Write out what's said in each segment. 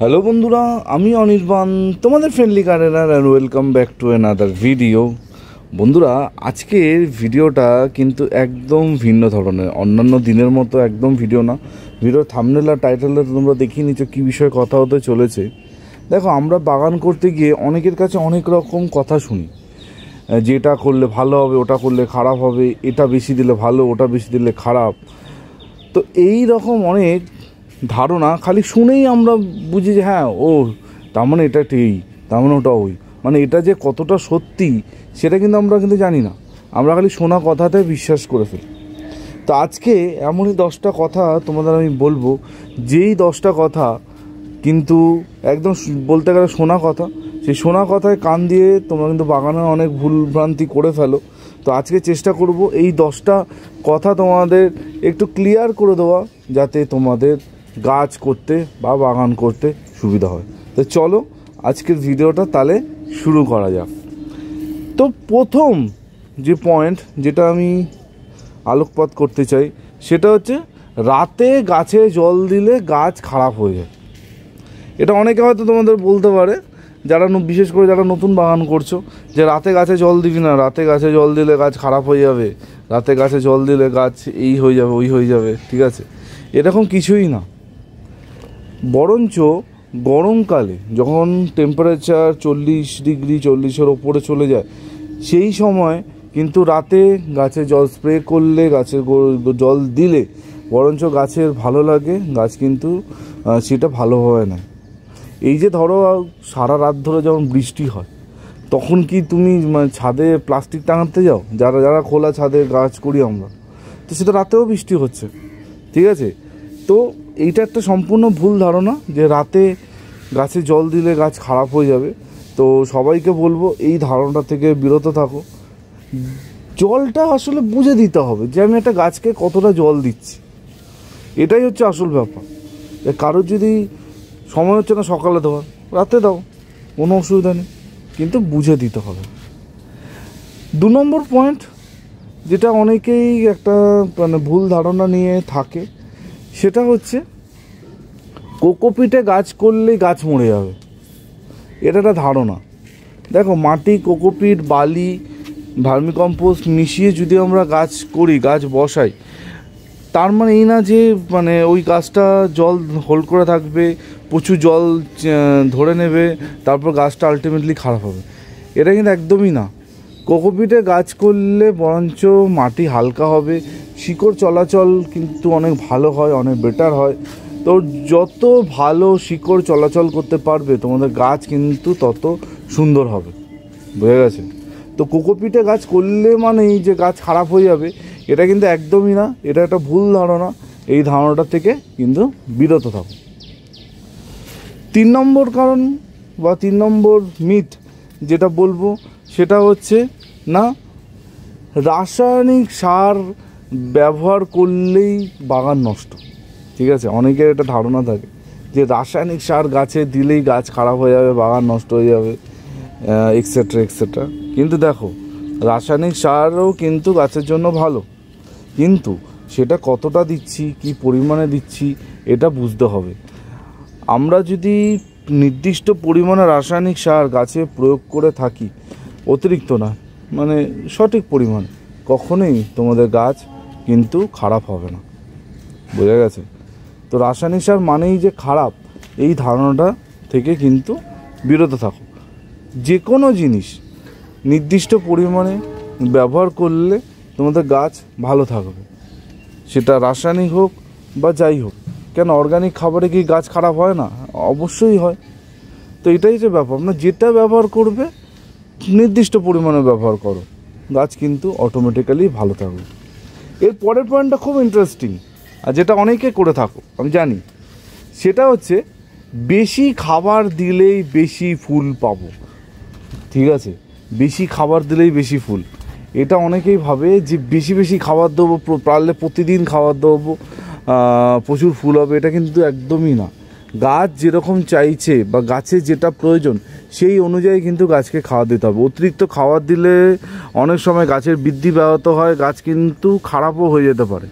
Hello বন্ধুরা, আমি অনির্বাণ, তোমাদের friendly gardener, and welcome back to another video. বন্ধুরা, আজকের ভিডিওটা কিন্তু একদম ভিন্ন ধরনের, অন্যান্য দিনের মতো একদম ভিডিও না। ভিডিওর থাম্বনেল আর টাইটেলে তোমরা দেখিয়ে নিচ্ছ কী বিষয়ে কথা হতে চলেছে। দেখো, আমরা বাগান করতে গিয়ে অনেকের কাছে অনেক রকম কথা শুনি, যে এটা করলে ভালো হবে, ওটা করলে খারাপ হবে, এটা বেশি দিলে ভালো, ওটা বেশি দিলে খারাপ। তো এই রকম অনেক ধারণা খালি শুনেই আমরা বুঝি যে হ্যাঁ, ও তার মানে এটা ঠিক, তার মানে ওটা ওই, মানে এটা যে কতটা সত্যি সেটা কিন্তু আমরা জানি না। আমরা খালি শোনা কথাতে বিশ্বাস করে ফেলি। তো আজকে এমনই 10টা কথা তোমাদের আমি বলবো, যেই 10টা কথা কিন্তু একদম বলতে গেলে শোনা কথা। সেই শোনা কথায় কান দিয়ে তোমরা কিন্তু বাগানে অনেক ভুলভ্রান্তি করে ফেলো। তো আজকে চেষ্টা করব এই 10টা কথা তোমাদের একটু ক্লিয়ার করে দেওয়া, যাতে তোমাদের গাছ করতে বা বাগান করতে সুবিধা হয়। তো চলো আজকের ভিডিওটা তাহলে শুরু করা যাক। তো প্রথম যে পয়েন্ট যেটা আমি আলোকপাত করতে চাই সেটা হচ্ছে, রাতে গাছে জল দিলে গাছ খারাপ হয়ে যায়। এটা অনেকে হয়তো তোমাদের বলতে পারে, যারা বিশেষ করে যারা নতুন বাগান করছো, যে রাতে গাছে জল দিবি না, রাতে গাছে জল দিলে গাছ খারাপ হয়ে যাবে, রাতে গাছে জল দিলে গাছ এই হয়ে যাবে, ওই হয়ে যাবে। ঠিক আছে, এরকম কিছুই না। বরঞ্চ গরমকালে যখন টেম্পারেচার 40 ডিগ্রি, 40-এর ওপরে চলে যায়, সেই সময় কিন্তু রাতে গাছে জল স্প্রে করলে, গাছে জল দিলে বরঞ্চ গাছের ভালো লাগে, গাছ কিন্তু সেটা ভালোভাবে নেয়। এই যে ধরো সারা রাত ধরে যখন বৃষ্টি হয়, তখন কি তুমি ছাদে প্লাস্টিক টাঙাতে যাও? যারা যারা খোলা ছাদে গাছ করি আমরা, তো সেটা রাতেও বৃষ্টি হচ্ছে। ঠিক আছে, তো এইটা একটা সম্পূর্ণ ভুল ধারণা যে রাতে গাছে জল দিলে গাছ খারাপ হয়ে যাবে। তো সবাইকে বলবো এই ধারণা থেকে বিরত থাকো। জলটা আসলে বুঝে দিতে হবে যে আমি একটা গাছকে কতটা জল দিচ্ছি, এটাই হচ্ছে আসল ব্যাপার। কারোর যদি সময় হচ্ছে না সকালে দেওয়ার, রাতে দাও, কোনো অসুবিধা নেই, কিন্তু বুঝে দিতে হবে। 2 নম্বর পয়েন্ট, যেটা অনেকেই একটা ভুল ধারণা নিয়ে থাকে, সেটা হচ্ছে কোকোপিটে গাছ করলেই গাছ মরে যাবে। এটা একটা ধারণা। দেখো, মাটি, কোকোপিট, বালি, ভার্মিকম্পোস্ট মিশিয়ে যদি আমরা গাছ করি, গাছ বসাই, তার মানে এই না যে ওই গাছটা জল হোল্ড করে থাকবে, প্রচুর জল ধরে নেবে, তারপর গাছটা আলটিমেটলি খারাপ হবে। এটা কিন্তু একদমই না। কোকোপিটে গাছ করলে বরঞ্চ মাটি হালকা হবে, শিকড় চলাচল কিন্তু অনেক ভালো হয়, অনেক বেটার হয়। তো যত ভালো শিকড় চলাচল করতে পারবে তোমাদের গাছ কিন্তু তত সুন্দর হবে। বুঝে গেছে? তো কোকোপিটে গাছ করলে মানেই যে গাছ খারাপ হয়ে যাবে, এটা কিন্তু একদমই না। এটা একটা ভুল ধারণা। এই ধারণাটা থেকে কিন্তু বিরত থাকো। 3 নম্বর কারণ বা 3 নম্বর মিথ যেটা বলবো, সেটা হচ্ছে না, রাসায়নিক সার ব্যবহার করলেই বাগান নষ্ট। ঠিক আছে, অনেকের একটা ধারণা থাকে যে রাসায়নিক সার গাছে দিলেই গাছ খারাপ হয়ে যাবে, বাগান নষ্ট হয়ে যাবে, এক্সেট্রা এক্সেট্রা। কিন্তু দেখো, রাসায়নিক সারও কিন্তু গাছের জন্য ভালো, কিন্তু সেটা কতটা দিচ্ছি, কি পরিমাণে দিচ্ছি, এটা বুঝতে হবে। আমরা যদি নির্দিষ্ট পরিমাণে রাসায়নিক সার গাছে প্রয়োগ করে থাকি, অতিরিক্ত না, সঠিক পরিমাণে, কখনোই তোমাদের গাছ কিন্তু খারাপ হবে না। বোঝা গেছে? তো রাসায়নিক সার মানেই যে খারাপ, এই ধারণাটা থেকে কিন্তু বিরত থাকো। যে কোনো জিনিস নির্দিষ্ট পরিমাণে ব্যবহার করলে তোমাদের গাছ ভালো থাকবে, সেটা রাসায়নিক হোক বা যাই হোক। কেন, অর্গানিক খাবারে কি গাছ খারাপ হয় না? অবশ্যই হয়। তো এটাই যে ব্যাপার, যেটা ব্যবহার করবে নির্দিষ্ট পরিমাণে ব্যবহার করো, গাছ কিন্তু অটোমেটিক্যালি ভালো থাকবে। এর পরের পয়েন্টটা খুব ইন্টারেস্টিং, আর যেটা অনেকে করে থাকো আমি জানি, সেটা হচ্ছে বেশি খাবার দিলেই বেশি ফুল পাবো। ঠিক আছে, বেশি খাবার দিলেই বেশি ফুল, এটা অনেকেই ভাবে যে বেশি বেশি খাবার দেবো, পারলে প্রতিদিন খাবার দেবো, প্রচুর ফুল হবে। এটা কিন্তু একদমই না। গাছ যেরকম চাইছে বা গাছের যেটা প্রয়োজন, সেই অনুযায়ী কিন্তু গাছকে খাবার দিতে হবে। অতিরিক্ত খাবার দিলে অনেক সময় গাছের বৃদ্ধি ব্যাহত হয়, গাছ কিন্তু খারাপও হয়ে যেতে পারে।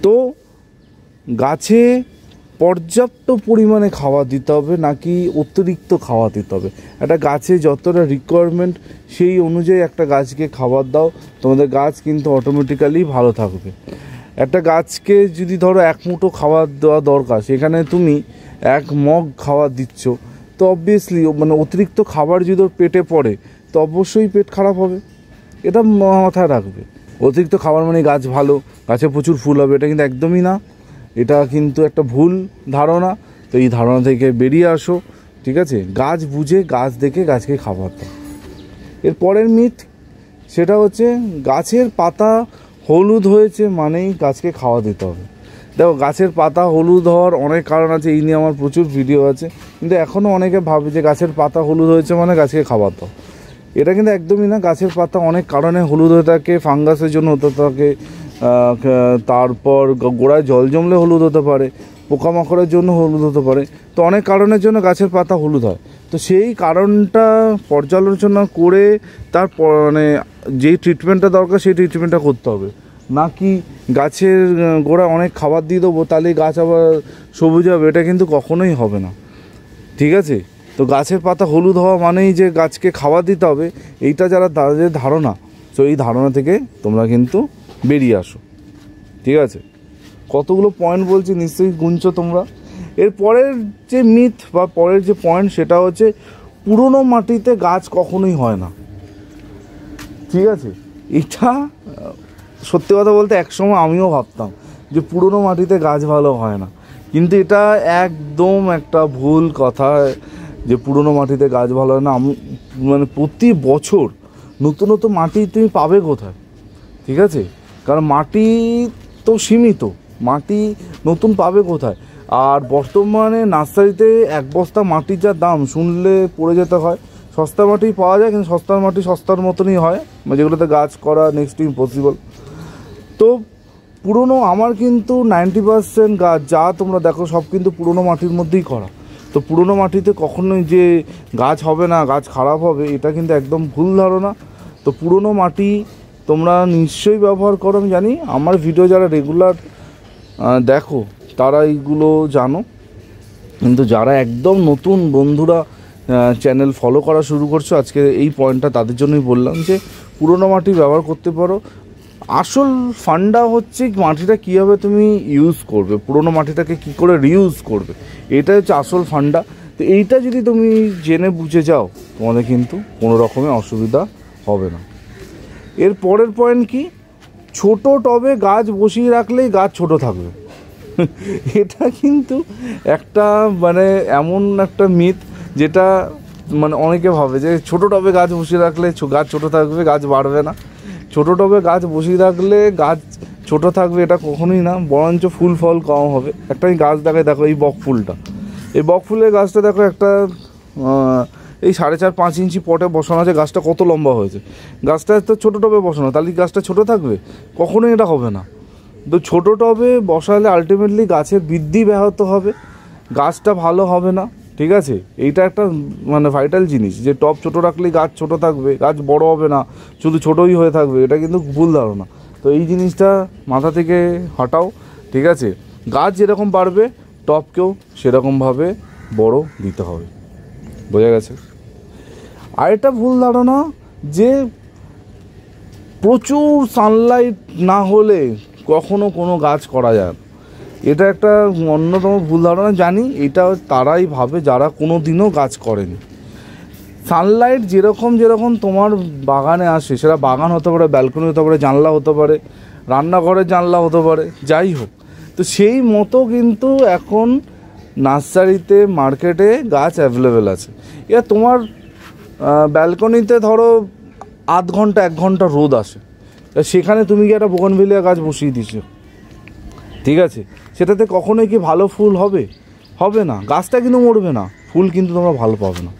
তো গাছে পর্যাপ্ত পরিমাণে খাওয়া দিতে হবে, নাকি অতিরিক্ত খাওয়া দিতে হবে। একটা গাছে যতটা রিকোয়ারমেন্ট সেই অনুযায়ী একটা গাছকে খাবার দাও, তোমাদের গাছ কিন্তু অটোমেটিক্যালি ভালো থাকবে। একটা গাছকে যদি ধরো 1 মুঠো খাবার দেওয়া দরকার, সেখানে তুমি 1 মগ খাবার দিচ্ছ, তো অবভিয়াসলি মানে অতিরিক্ত খাবার যদি ওর পেটে পড়ে তো অবশ্যই পেট খারাপ হবে। এটা মাথায় রাখবে। অতিরিক্ত খাবার মানে গাছ ভালো, গাছে প্রচুর ফুল হবে, এটা কিন্তু একদমই না। এটা কিন্তু একটা ভুল ধারণা। তো এই ধারণা থেকে বেরিয়ে আসো, ঠিক আছে? গাছ বুঝে, গাছ দেখে গাছকে খাবার দাও। এর পরের মিথ, সেটা হচ্ছে গাছের পাতা হলুদ হয়েছে মানেই গাছকে খাওয়া দিতে হবে। দেখো, গাছের পাতা হলুদ হওয়ার অনেক কারণ আছে, এই নিয়ে আমার প্রচুর ভিডিও আছে, কিন্তু এখনও অনেকে ভাবে যে গাছের পাতা হলুদ হয়েছে মানে গাছকে খাবার দাও। এটা কিন্তু একদমই না। গাছের পাতা অনেক কারণে হলুদ হয়ে থাকে। ফাঙ্গাসের জন্য হতে থাকে, তারপর গোড়ায় জল জমলে হলুদ হতে পারে, পোকামাকড়ের জন্য হলুদ হতে পারে। তো অনেক কারণের জন্য গাছের পাতা হলুদ হয়। তো সেই কারণটা পর্যালোচনা করে তার মানে যেই ট্রিটমেন্টটা দরকার সেই ট্রিটমেন্টটা করতে হবে। নাকি গাছের গোড়ায় অনেক খাবার দিয়ে দেবো তাহলে গাছ আবার সবুজ হবে, এটা কিন্তু কখনোই হবে না, ঠিক আছে? তো গাছের পাতা হলুদ হওয়া মানেই যে গাছকে খাবার দিতে হবে, এইটা যারা তাদের ধারণা, তো এই ধারণা থেকে তোমরা কিন্তু বেরিয়ে আসো, ঠিক আছে? কতগুলো পয়েন্ট বলছি, নিশ্চয়ই গুনছো তোমরা। এর পরের যে মিথ বা পরের যে পয়েন্ট, সেটা হচ্ছে পুরনো মাটিতে গাছ কখনোই হয় না, ঠিক আছে? এটা সত্যি কথা বলতে একসময় আমিও ভাবতাম যে পুরনো মাটিতে গাছ ভালো হয় না, কিন্তু এটা একদম একটা ভুল কথা যে পুরনো মাটিতে গাছ ভালো হয় না। মানে প্রতি বছর নতুন নতুন মাটি তুমি পাবে কোথায়, ঠিক আছে? কারণ মাটি তো সীমিত, মাটি নতুন পাবে কোথায়? আর বর্তমানে নার্সারিতে 1 বস্তা মাটির যা দাম শুনলে পড়ে যেতে হয়। সস্তা মাটি পাওয়া যায়, কিন্তু সস্তার মাটি সস্তার মতনই হয়, যেগুলোতে গাছ করা নেক্সট টু ইম্পসিবল। তো পুরনো, আমার কিন্তু 90% গাছ যা তোমরা দেখো সব কিন্তু পুরনো মাটির মধ্যেই করা। তো পুরনো মাটিতে কখনোই যে গাছ হবে না, গাছ খারাপ হবে, এটা কিন্তু একদম ভুল ধারণা। তো পুরনো মাটি তোমরা নিশ্চয়ই ব্যবহার করো। আমি জানি আমার ভিডিও যারা রেগুলার দেখো তারা এইগুলো জানো, কিন্তু যারা একদম নতুন বন্ধুরা চ্যানেল ফলো করা শুরু করছো, আজকে এই পয়েন্টটা তাদের জন্যই বললাম যে পুরনো মাটি ব্যবহার করতে পারো। আসল ফান্ডা হচ্ছে মাটিটা কীভাবে তুমি ইউজ করবে, পুরনো মাটিটাকে কী করে রিউজ করবে, এটা হচ্ছে আসল ফান্ডা। তো এইটা যদি তুমি জেনে বুঝে যাও, তোমাদের কিন্তু কোনো রকমের অসুবিধা হবে না। এর পরের পয়েন্ট কি, ছোট টবে গাছ বসিয়ে রাখলেই গাছ ছোট থাকবে। এটা কিন্তু একটা মানে এমন একটা মিথ যেটা মানে অনেকে ভাবে যে ছোটো টবে গাছ বসিয়ে রাখলে গাছ ছোট থাকবে, গাছ বাড়বে না। ছোটো টবে গাছ বসিয়ে রাখলে গাছ ছোট থাকবে এটা কখনোই না, বরঞ্চ ফুল ফল কম হবে। একটা আমি গাছ দেখাই, দেখো এই বকফুলটা, এই বকফুলের গাছটা দেখো, একটা এই 4.5-5 ইঞ্চি পটে বসানো আছে, গাছটা কত লম্বা হয়েছে। গাছটা তো ছোটো টবে বসানো, তাহলে গাছটা ছোটো থাকবে? কখনোই এটা হবে না। তো ছোটো টবে বসালে আলটিমেটলি গাছের বৃদ্ধি ব্যাহত হবে, গাছটা ভালো হবে না, ঠিক আছে? এইটা একটা মানে ভাইটাল জিনিস যে টব ছোটো রাখলেই গাছ ছোটো থাকবে, গাছ বড় হবে না, শুধু ছোটোই হয়ে থাকবে, এটা কিন্তু ভুল ধারণা। তো এই জিনিসটা মাথা থেকে হটাও, ঠিক আছে? গাছ যেরকম বাড়বে টবকেও সেরকমভাবে বড় দিতে হবে, বোঝা গেছে? আর এটা ভুল ধারণা যে প্রচুর সানলাইট না হলে কখনো কোনো গাছ করা যায় না, এটা একটা অন্যতম ভুল ধারণা। জানি এটা তারাই ভাবে যারা কোনো দিনও গাছ করেনি। সানলাইট যেরকম যেরকম তোমার বাগানে আসে, সেটা বাগান হতে পারে, ব্যালকনি হতে পারে, জানলা হতে পারে, রান্নাঘরের জানলা হতে পারে, যাই হোক, তো সেই মতো কিন্তু এখন নার্সারিতে মার্কেটে গাছ অ্যাভেলেবেল আছে। এবার তোমার ব্যালকনিতে ধরো 0.5 ঘন্টা 1 ঘন্টা রোদ আসে, সেখানে তুমি কি একটা বোগনভেলিয়া গাছ বসিয়ে দিছো, ঠিক আছে? সেটাতে কখনোই কি ভালো ফুল হবে? হবে না। গাছটা কিন্তু মরবে না, ফুল কিন্তু তোমরা ভালো পাবে না।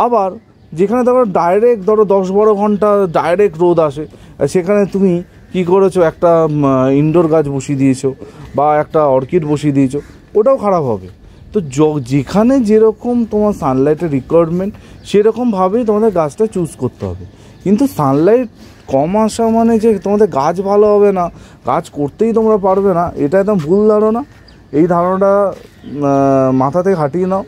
আবার যেখানে ধরো ডাইরেক্ট ধরো 10-12 ঘন্টা ডাইরেক্ট রোদ আসে, সেখানে তুমি কি করেছো, একটা ইনডোর গাছ বসিয়ে দিয়েছো বা একটা অর্কিড বসিয়ে দিয়েছো, ওটাও খারাপ হবে। তো যেখানে যেরকম তোমার সানলাইটের রিকোয়ারমেন্ট সেরকমভাবেই তোমাদের গাছটা চুজ করতে হবে। কিন্তু সানলাইট কম আসা মানে যে তোমাদের গাছ ভালো হবে না, গাছ করতেই তোমরা পারবে না, এটা একদম ভুল ধারণা। এই ধারণাটা মাথা থেকে হাঁটিয়ে নাও।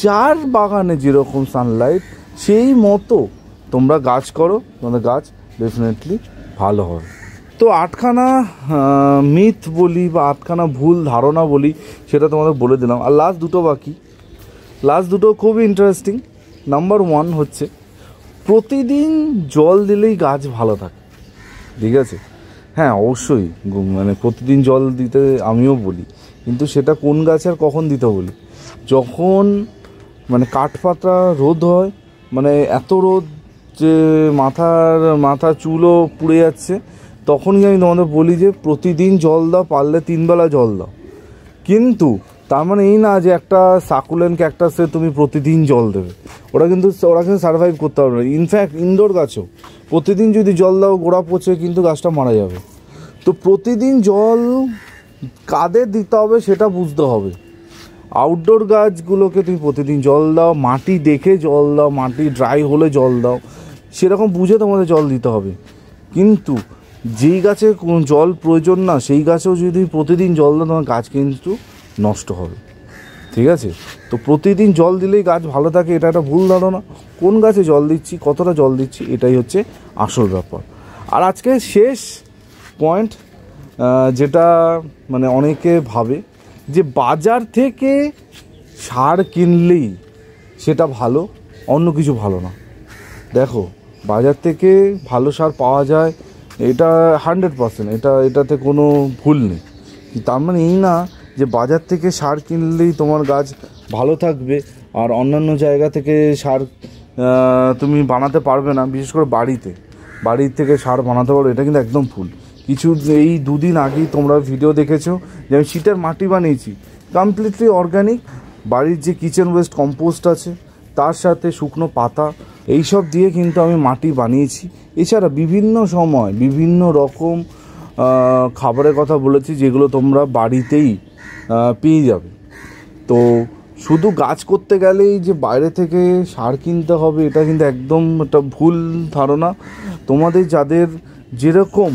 যার বাগানে যেরকম সানলাইট সেই মতো তোমরা গাছ করো, তোমাদের গাছ ডেফিনেটলি ভালো হবে। তো 8খানা মিথ বলি বা 8খানা ভুল ধারণা বলি, সেটা তোমাদের বলে দিলাম। আর লাস্ট দুটো বাকি, লাস্ট দুটো খুবই ইন্টারেস্টিং। নাম্বার 1 হচ্ছে প্রতিদিন জল দিলেই গাছ ভালো থাকে, ঠিক আছে? হ্যাঁ, অবশ্যই মানে প্রতিদিন জল দিতে আমিও বলি, কিন্তু সেটা কোন গাছে আর কখন দিতে বলি? যখন মানে কাঠপাতা রোদ হয়, মানে এত রোদ যে মাথার চুলও পুড়ে যাচ্ছে, তখনই আমি তোমাদের বলি যে প্রতিদিন জল দাও, পারলে 3 বেলা জল দাও। কিন্তু তার মানে এই না যে একটা সাকুলেন্ট ক্যাকটাসে তুমি প্রতিদিন জল দেবে, ওরা কিন্তু সার্ভাইভ করতে পারবে না। ইনফ্যাক্ট ইনডোর গাছও প্রতিদিন যদি জল দাও গোড়া পচে কিন্তু গাছটা মারা যাবে। তো প্রতিদিন জল কাদের দিতে হবে সেটা বুঝতে হবে। আউটডোর গাছগুলোকে তুমি প্রতিদিন জল দাও, মাটি দেখে জল দাও, মাটি ড্রাই হলে জল দাও, সেরকম বুঝে তোমাদের জল দিতে হবে। কিন্তু যেই গাছে কোনো জল প্রয়োজন না সেই গাছেও যদি প্রতিদিন জল দাও, তোমার গাছ কিন্তু নষ্ট হবে, ঠিক আছে? তো প্রতিদিন জল দিলেই গাছ ভালো থাকে, এটা একটা ভুল ধারণা। কোন গাছে জল দিচ্ছি, কতটা জল দিচ্ছি, এটাই হচ্ছে আসল ব্যাপার। আর আজকে শেষ পয়েন্ট, যেটা মানে অনেকে ভাবে যে বাজার থেকে সার কিনলেই সেটা ভালো, অন্য কিছু ভালো না। দেখো, বাজার থেকে ভালো সার পাওয়া যায়, এটা 100%, এটাতে কোনো ভুল নেই। তার মানে এই না যে বাজার থেকে সার কিনলেই তোমার গাছ ভালো থাকবে আর অন্যান্য জায়গা থেকে সার তুমি বানাতে পারবে না। বিশেষ করে বাড়ির থেকে সার বানাতে পারো, এটা কিন্তু একদম ভুল। এই 2 দিন আগেই তোমরা ভিডিও দেখেছো যে আমি শীতের মাটি বানিয়েছি, কমপ্লিটলি অর্গ্যানিক। বাড়ির যে কিচেন ওয়েস্ট কম্পোস্ট আছে তার সাথে শুকনো পাতা এইসব দিয়ে কিন্তু আমি মাটি বানিয়েছি। এছাড়া বিভিন্ন সময় বিভিন্ন রকম খাবারের কথা বলেছি, যেগুলো তোমরা বাড়িতেই পেয়ে যাবে। তো শুধু গাছ করতে গেলেই যে বাইরে থেকে সার কিনতে হবে, এটা কিন্তু একদম একটা ভুল ধারণা। তোমাদের যাদের যেরকম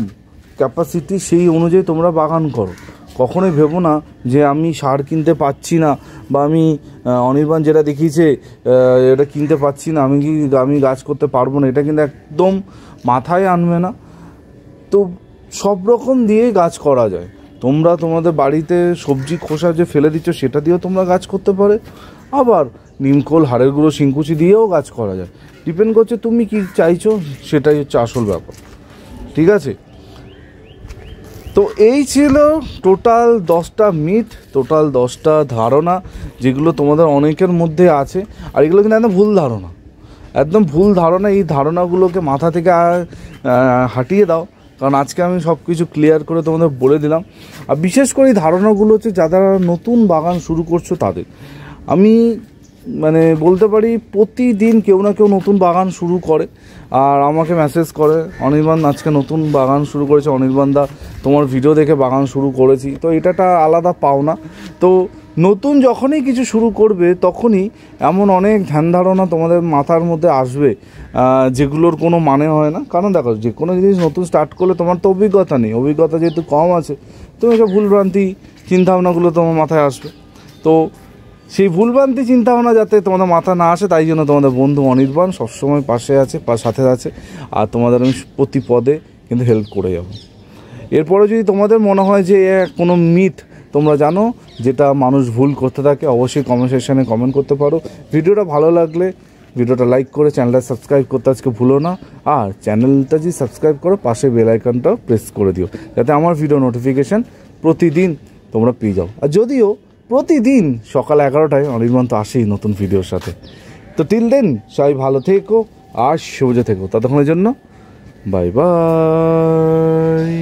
ক্যাপাসিটি সেই অনুযায়ী তোমরা বাগান করো। কখনোই ভেবো না যে আমি সার কিনতে পাচ্ছি না, বা আমি অনির্বাণ যেটা দেখিয়েছে এটা কিনতে পাচ্ছি না, আমি গাছ করতে পারবো না, এটা কিন্তু একদম মাথায় আনবে না। তো সব রকম দিয়েই গাছ করা যায়। তোমরা তোমাদের বাড়িতে সবজি খোসা যে ফেলে দিচ্ছ সেটা দিয়েও তোমরা গাছ করতে পারে, আবার নিমখোল, হাড়ের গুঁড়ো, শিংকুচি দিয়েও গাছ করা যায়। ডিপেন্ড করছে তুমি কি চাইছো, সেটাই হচ্ছে আসল ব্যাপার, ঠিক আছে? তো এই ছিল টোটাল 10টা মিথ, টোটাল 10টা ধারণা, যেগুলো তোমাদের অনেকের মধ্যে আছে। আর এগুলো কিন্তু একদম ভুল ধারণা, একদম ভুল ধারণা। এই ধারণাগুলোকে মাথা থেকে হাঁটিয়ে দাও, কারণ আজকে আমি সব কিছু ক্লিয়ার করে তোমাদের বলে দিলাম। আর বিশেষ করে এই ধারণাগুলো হচ্ছে যারা নতুন বাগান শুরু করছো তাদের। আমি মানে বলতে পারি প্রতিদিন কেউ না কেউ নতুন বাগান শুরু করে আর আমাকে মেসেজ করে, অনির্বাণ আজকে নতুন বাগান শুরু করেছে, অনির্বাণ দা তোমার ভিডিও দেখে বাগান শুরু করেছি। তো এটাটা আলাদা পাওনা। তো নতুন যখনই কিছু শুরু করবে তখনই এমন অনেক ধ্যান ধারণা তোমাদের মাথার মধ্যে আসবে যেগুলোর কোনো মানে হয় না। কারণ দেখো, যে কোনো জিনিস নতুন স্টার্ট করলে তোমার তো অভিজ্ঞতা নেই, অভিজ্ঞতা যেহেতু কম আছে, তুমি সব ভুলভ্রান্তি চিন্তাভাবনাগুলো তোমার মাথায় আসবে। তো সেই ভুলভ্রান্তি চিন্তাভাবনা যাতে তোমাদের মাথা না আসে, তাই জন্য তোমাদের বন্ধু অনির্বাণ সবসময় পাশে আছে, সাথে আছে, আর তোমাদের আমি প্রতি পদে কিন্তু হেল্প করে যাব। এরপরে যদি তোমাদের মনে হয় যে কোনো মিথ তোমরা জানো যেটা মানুষ ভুল করতে থাকে, অবশ্যই কমেন্ট সেকশানে কমেন্ট করতে পারো। ভিডিওটা ভালো লাগলে ভিডিওটা লাইক করে চ্যানেলটা সাবস্ক্রাইব করতে আজকে ভুলো না। আর চ্যানেলটা যদি সাবস্ক্রাইব করো, পাশে বেল আইকনটাও প্রেস করে দিও, যাতে আমার ভিডিও নোটিফিকেশান প্রতিদিন তোমরা পেয়ে যাও। আর যদিও প্রতিদিন সকাল 11টায় অনির্বাণ তো আসেই নতুন ভিডিওর সাথে। তো টিল দেন সবাই ভালো থেকো আর সবুজে থেকো, ততক্ষণের জন্য বাই বাই।